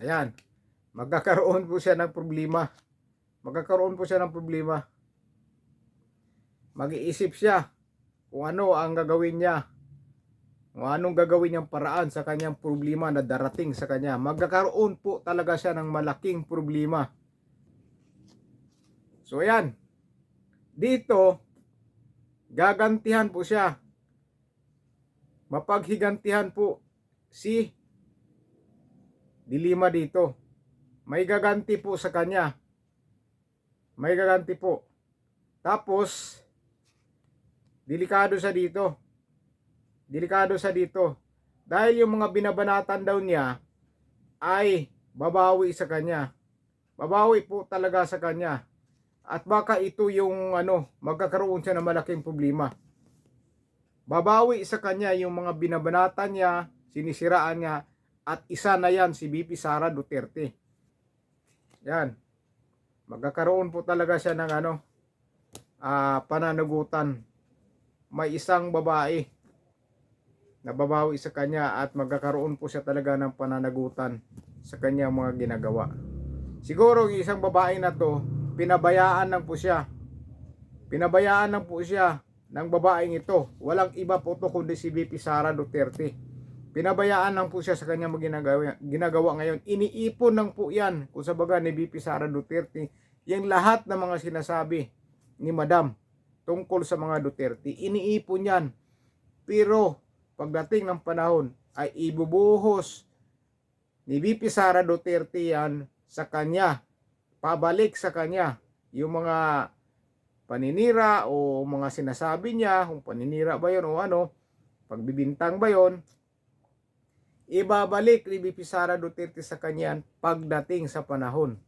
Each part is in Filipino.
Ayan, magkakaroon po siya ng problema. Magkakaroon po siya ng problema. Mag-iisip siya kung ano ang gagawin niya. Kung anong gagawin niyang paraan sa kanyang problema na darating sa kanya. Magkakaroon po talaga siya ng malaking problema. So ayan, dito, gagantihan po siya. Mapaghigantihan po si Dilima dito. May gaganti po sa kanya. May gaganti po. Tapos, delikado sa dito. Delikado sa dito. Dahil yung mga binabanatan daw niya ay babawi sa kanya. Babawi po talaga sa kanya. At baka ito yung magkakaroon siya ng malaking problema. Babawi sa kanya yung mga binabanatan niya, sinisiraan niya, at isa na yan si VP Sara Duterte. Yan. Magkakaroon po talaga siya ng pananagutan. May isang babae na babawi sa kanya at magkakaroon po siya talaga ng pananagutan sa kanyang mga ginagawa. Siguro yung isang babae na to, pinabayaan lang po siya. Pinabayaan lang po siya ng babaeng ito. Walang iba po to kundi si VP Sara Duterte. Pinabayaan lang po siya sa kanyang ginagawa ngayon. Iniipon lang po yan kung sa baga ni VP Sara Duterte yung lahat ng mga sinasabi ni Madam tungkol sa mga Duterte. Iniipon yan. Pero pagdating ng panahon ay ibubuhos ni VP Sara Duterte yan sa kanya. Pabalik sa kanya yung mga paninira o mga sinasabi niya, kung paninira ba yun o pagbibintang ba yun, ibabalik ni VP Sara Duterte sa kanya pagdating sa panahon.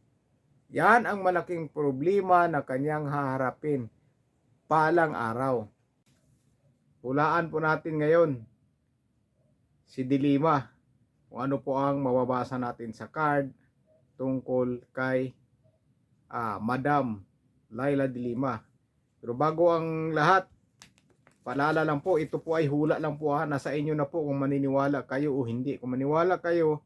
Yan ang malaking problema na kanyang haharapin palang araw. Hulaan po natin ngayon si Dilima kung ano po ang mababasa natin sa card tungkol kay Madam Laila Dilima. Pero bago ang lahat, paalala lang po, ito po ay hula lang po nasa inyo na po kung maniniwala kayo o hindi. Kung maniwala kayo,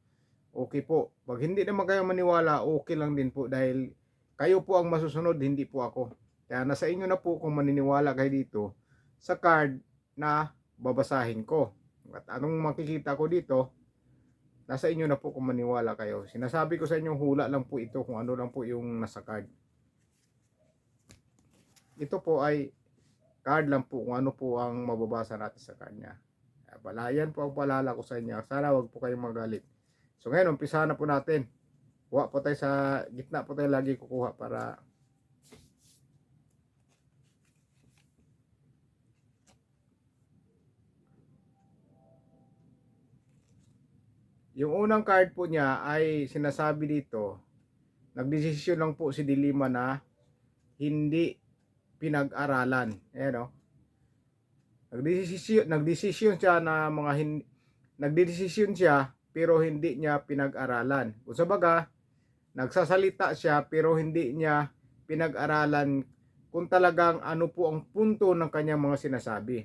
okay po. Pag hindi naman kayo maniwala, okay lang din po dahil kayo po ang masusunod, hindi po ako. Kaya nasa inyo na po kung maniniwala kayo dito sa card na babasahin ko. At anong makikita ko dito, nasa inyo na po kung maniwala kayo. Sinasabi ko sa inyo, hula lang po ito kung ano lang po yung nasa card. Ito po ay card lang po kung ano po ang mababasa natin sa kanya. Yan po ang paalala ko sa inyo. Sana wag po kayong magalit. So ngayon, umpisa na po natin. Kuha po tayo sa gitna po tayo lagi kukuha para yung unang card po niya ay sinasabi dito, nagdesisyon lang po si Dilima na hindi pinag-aralan. Ayan o. Nagdesisyon siya na nagdesisyon siya pero hindi niya pinag-aralan. Kung sa baga, nagsasalita siya pero hindi niya pinag-aralan kung talagang ano po ang punto ng kanyang mga sinasabi.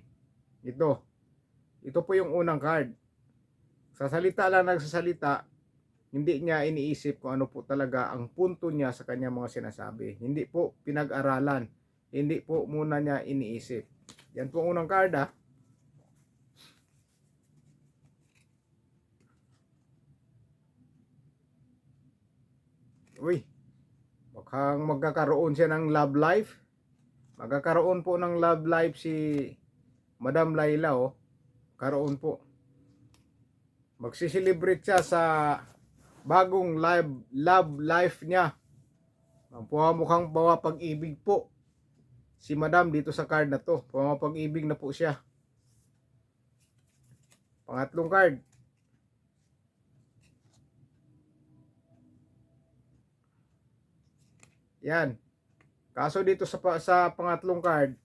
Ito po yung unang card. Sasalita lang nagsasalita, hindi niya iniisip kung ano po talaga ang punto niya sa kanyang mga sinasabi. Hindi po pinag-aralan. Hindi po muna niya iniisip. Yan po unang card Uy, mukhang magkakaroon siya ng love life. Magkakaroon po ng love life si Madam Laila Karoon po. Magsiselebrate siya sa bagong love life niya. Mukhang pumapag-ibig po si Madam dito sa card na to. Pumapag-ibig na po siya. Pangatlong card. Yan. Kaso dito sa pangatlong card,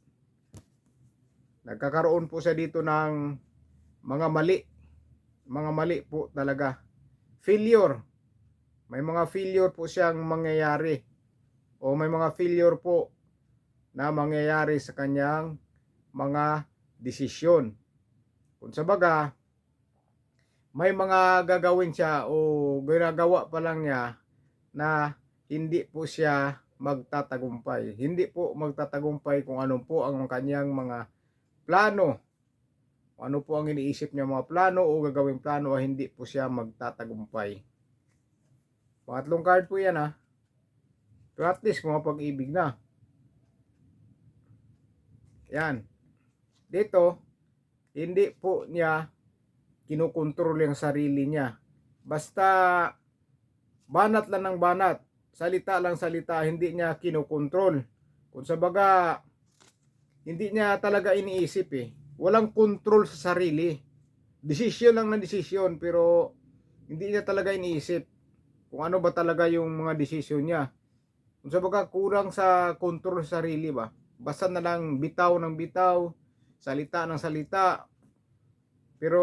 nagkakaroon po siya dito ng mga mali. Mga mali po talaga. Failure. May mga failure po siyang mangyayari. O may mga failure po na mangyayari sa kanyang mga desisyon. Kung sa baga, may mga gagawin siya o ginagawa pa lang niya na hindi po siya magtatagumpay. Hindi po magtatagumpay kung ano po ang kanyang mga plano. Kung ano po ang iniisip niya mga plano o gagawing plano, hindi po siya magtatagumpay. Pangatlong card po yan, ha. Pero at least mga pag-ibig na. Yan. Dito, hindi po niya kinukontrol yung sarili niya. Basta banat lang ng banat, salita lang salita, hindi niya kinukontrol. Kung sa baga, hindi niya talaga iniisip eh. Walang control sa sarili. Desisyon lang na desisyon, pero hindi niya talaga iniisip kung ano ba talaga yung mga desisyon niya. Kung sa baga, kulang sa control sa sarili ba. Basta na lang bitaw ng bitaw, salita ng salita, pero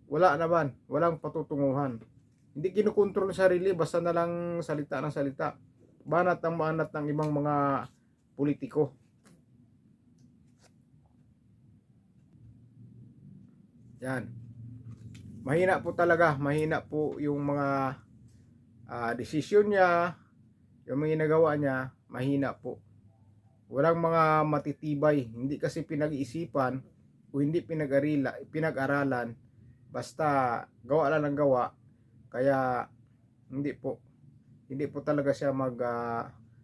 wala naman, walang patutunguhan. Hindi kinukontrol sa sarili, basta na lang salita ng salita. Banat ang banat ng ibang mga politiko. Yan. Mahina po talaga, mahina po yung mga desisyon niya, yung mga ginagawa niya, mahina po. Walang mga matitibay, hindi kasi pinag-iisipan o hindi pinag-aralan, basta gawa lang ng gawa. Kaya hindi po talaga siya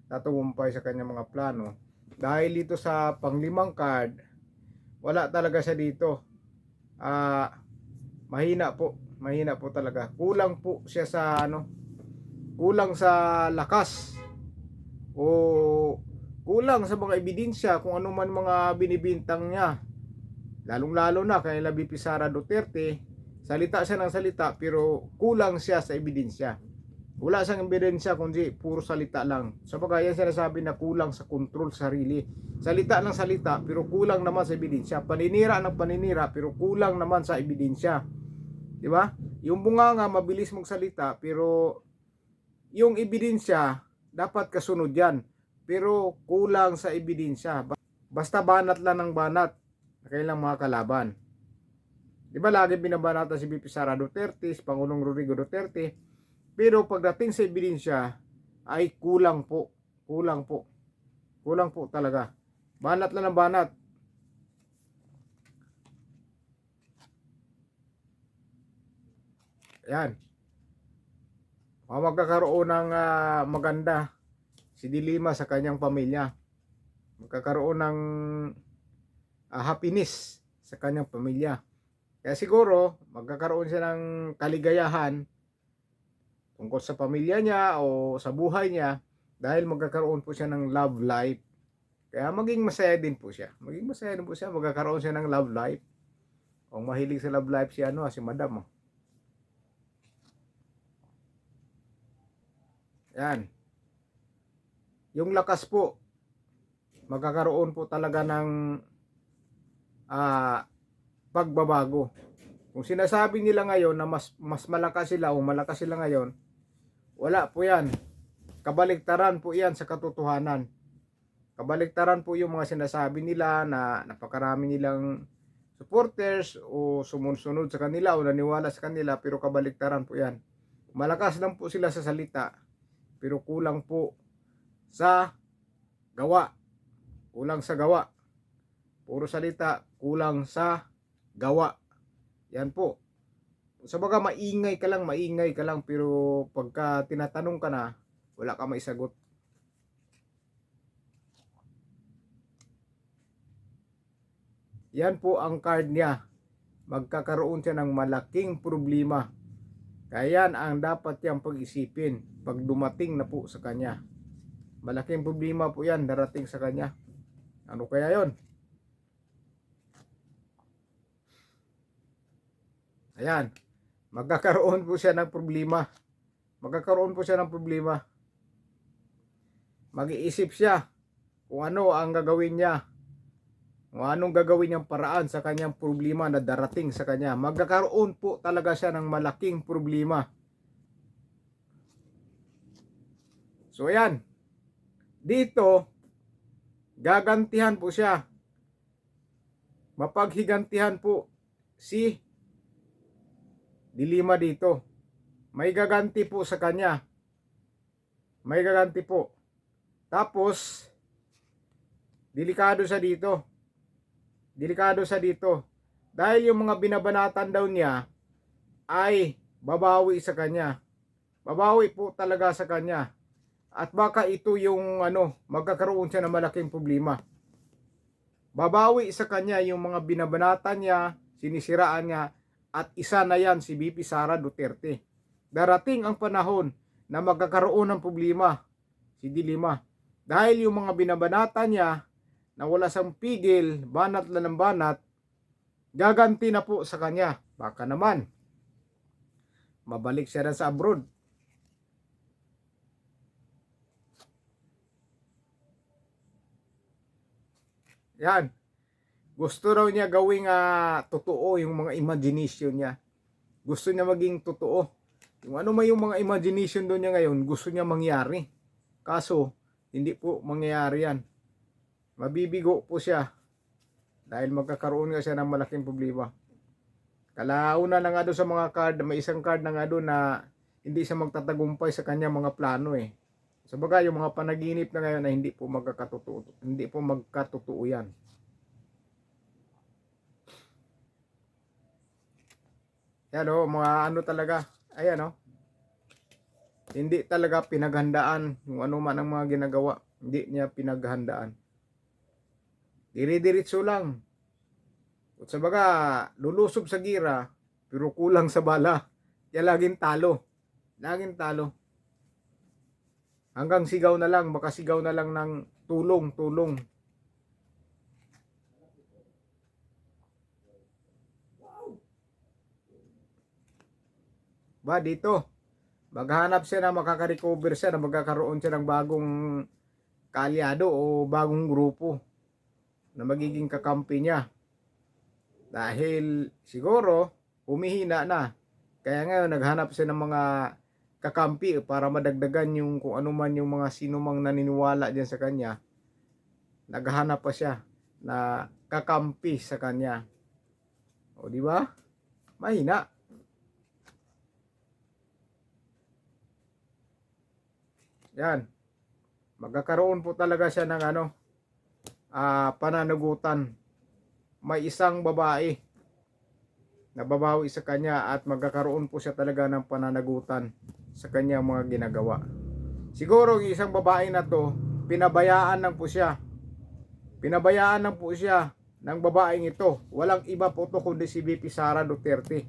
tatagumpay sa kanyang mga plano. Dahil dito sa panglimang card, wala talaga siya dito. Mahina po talaga. Kulang po siya sa kulang sa lakas o kulang sa mga ebidensya kung ano man mga binibintang niya. Lalong-lalo na kay VP Sara Duterte, salita siya ng salita pero kulang siya sa ebidensya. Wala siyang ebidensya kundi puro salita lang. Sapagkat yan sinasabi na kulang sa kontrol sa sarili. Salita ng salita pero kulang naman sa ebidensya. Paninira ng paninira pero kulang naman sa ebidensya. 'Di ba? Yung bunganga mabilis magsalita pero yung ebidensya dapat kasunod yan. Pero kulang sa ebidensya. Basta banat lang ng banat na kailang mga kalaban. Di ba lagi binabanatan si VP Sara Duterte, si Pangulong Rodrigo Duterte, pero pagdating sa ebidensya ay kulang po. Kulang po talaga. Banat lang ng banat. Yan. Magkakaroon ng maganda si Dilima sa kanyang pamilya. Magkakaroon ng happiness sa kanyang pamilya. Kaya siguro magkakaroon siya ng kaligayahan tungkol sa pamilya niya o sa buhay niya dahil magkakaroon po siya ng love life. Kaya maging masaya din po siya. Magkakaroon siya ng love life. Kung mahilig sa love life si Madam. Yan. Yung lakas po, magkakaroon po talaga ng pagbabago. Kung sinasabi nila ngayon na mas malakas sila o malakas sila ngayon, wala po yan. Kabaliktaran po yan sa katotohanan. Kabaliktaran po yung mga sinasabi nila na napakarami nilang supporters o sumusunod sa kanila o naniwala sa kanila, pero kabaliktaran po yan. Malakas lang po sila sa salita pero kulang po sa gawa. Kulang sa gawa. Puro salita, kulang sa gawa. Yan po. Sa baga maingay ka lang pero pagka tinatanong ka na, wala ka maisagot. Yan po ang card niya. Magkakaroon siya ng malaking problema. Kaya yan ang dapat niyang pag-isipin pag dumating na po sa kanya. Malaking problema po yan darating sa kanya. Ano kaya yon? Ayan. Magkakaroon po siya ng problema. Mag-iisip siya kung ano ang gagawin niya. Kung anong gagawin niyang paraan sa kanyang problema na darating sa kanya. Magkakaroon po talaga siya ng malaking problema. So ayan. Dito, gagantihan po siya. Mapaghigantihan po si Dilima dito. May gaganti po sa kanya. May gaganti po. Tapos, delikado sa dito. Delikado sa dito. Dahil yung mga binabanatan daw niya ay babawi sa kanya. Babawi po talaga sa kanya. At baka ito yung magkakaroon siya ng malaking problema. Babawi sa kanya yung mga binabanatan niya, sinisiraan niya, at isa na yan si VP Sara Duterte. Darating ang panahon na magkakaroon ng problema si Dilima. Dahil yung mga binabanatan niya na wala sang pigil, banat lang ng banat, gaganti na po sa kanya. Baka naman mabalik siya na sa abroad. Yan. Gusto raw niya gawing totoo yung mga imagination niya. Gusto niya maging totoo. Yung ano may yung mga imagination doon niya ngayon, gusto niya mangyari. Kaso, hindi po mangyayari yan. Mabibigo po siya. Dahil magkakaroon nga siya ng malaking problema. Kalauna na nga doon sa mga card, may isang card na nga doon na hindi siya magtatagumpay sa kanya mga plano eh. Sa bagay, yung mga panaginip na ngayon na hindi po magkakatotoo. Hindi po magkatotoo yan. Yan mga talaga. Ayan hindi talaga pinaghandaan yung ano man ang mga ginagawa. Hindi niya pinaghandaan. Dire-diretso lang. At sa baga, lulusob sa gira, pero kulang sa bala. Kaya laging talo. Laging talo. Hanggang sigaw na lang, baka sigaw na lang ng tulong, tulong. Ba dito, maghanap siya na makaka-recover siya na magkakaroon siya ng bagong kaalyado o bagong grupo na magiging kakampi niya. Dahil siguro humihina na. Kaya ngayon naghanap siya ng mga kakampi para madagdagan yung kung ano man yung mga sino mang naniniwala diyan sa kanya. Naghahanap pa siya na kakampi sa kanya. O di ba? Mahina. Yan. Magkakaroon po talaga siya ng pananagutan. May isang babae na babawi sa kanya at magkakaroon po siya talaga ng pananagutan sa kanyang mga ginagawa. Siguro yung isang babae na to, pinabayaan lang po siya. Pinabayaan lang po siya ng babaeng ito. Walang iba po to kundi si VP Sara Duterte.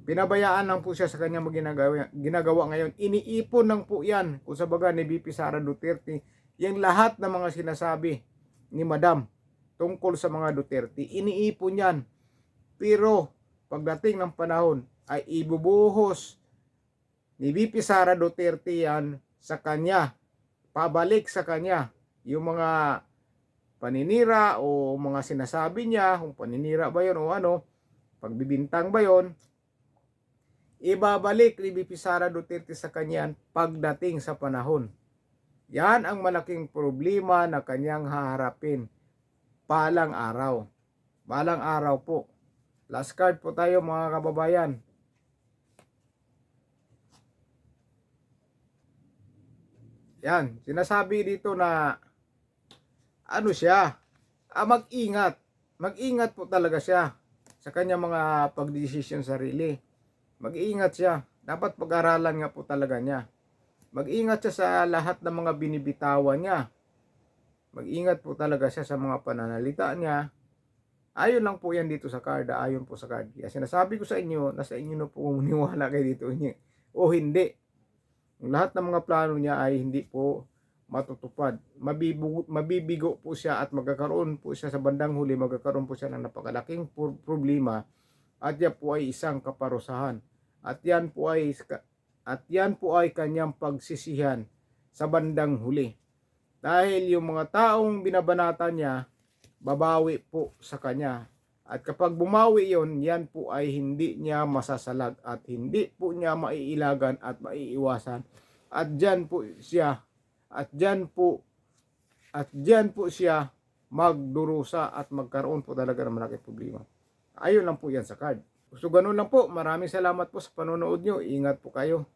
Pinabayaan lang po siya sa kanyang ginagawa ngayon. Iniipon lang po yan kung sa baga ni VP Sara Duterte. Yung lahat ng mga sinasabi ni Madam tungkol sa mga Duterte. Iniipon yan. Pero pagdating ng panahon ay ibubuhos ni VP Sara Duterte yan sa kanya. Pabalik sa kanya yung mga paninira o mga sinasabi niya, kung paninira ba yun o pagbibintang ba yun, ibabalik ni VP Sara Duterte sa kanya pagdating sa panahon. Yan ang malaking problema na kanyang haharapin balang araw. Balang araw po. Last card po tayo mga kababayan. Yan, sinasabi dito na siya, mag-ingat. Mag-ingat po talaga siya sa kanyang mga pagdesisyon sarili. Mag-ingat siya. Dapat pag-aralan nga po talaga niya. Mag-ingat siya sa lahat ng mga binibitawan niya. Mag-ingat po talaga siya sa mga pananalita niya. Ayon lang po yan dito sa card. Ayon po sa card. Kaya sinasabi ko sa inyo, nasa inyo na po maniwala kayo dito o hindi. Ang lahat ng mga plano niya ay hindi po matutupad. Mabibigo po siya at magkakaroon po siya sa bandang huli, magkakaroon po siya ng napakalaking problema at yan po ay isang kaparusahan. At yan po ay kanyang pagsisihan sa bandang huli. Dahil yung mga taong binabanatan niya, babawi po sa kanya. At kapag bumawi yon, yan po ay hindi niya masasalag at hindi po niya maiilagan at maiiwasan. At dyan po siya magdurusa at magkaroon po talaga ng malaking problema. Ayun lang po yan sa card. So ganun lang po. Maraming salamat po sa panonood nyo. Ingat po kayo.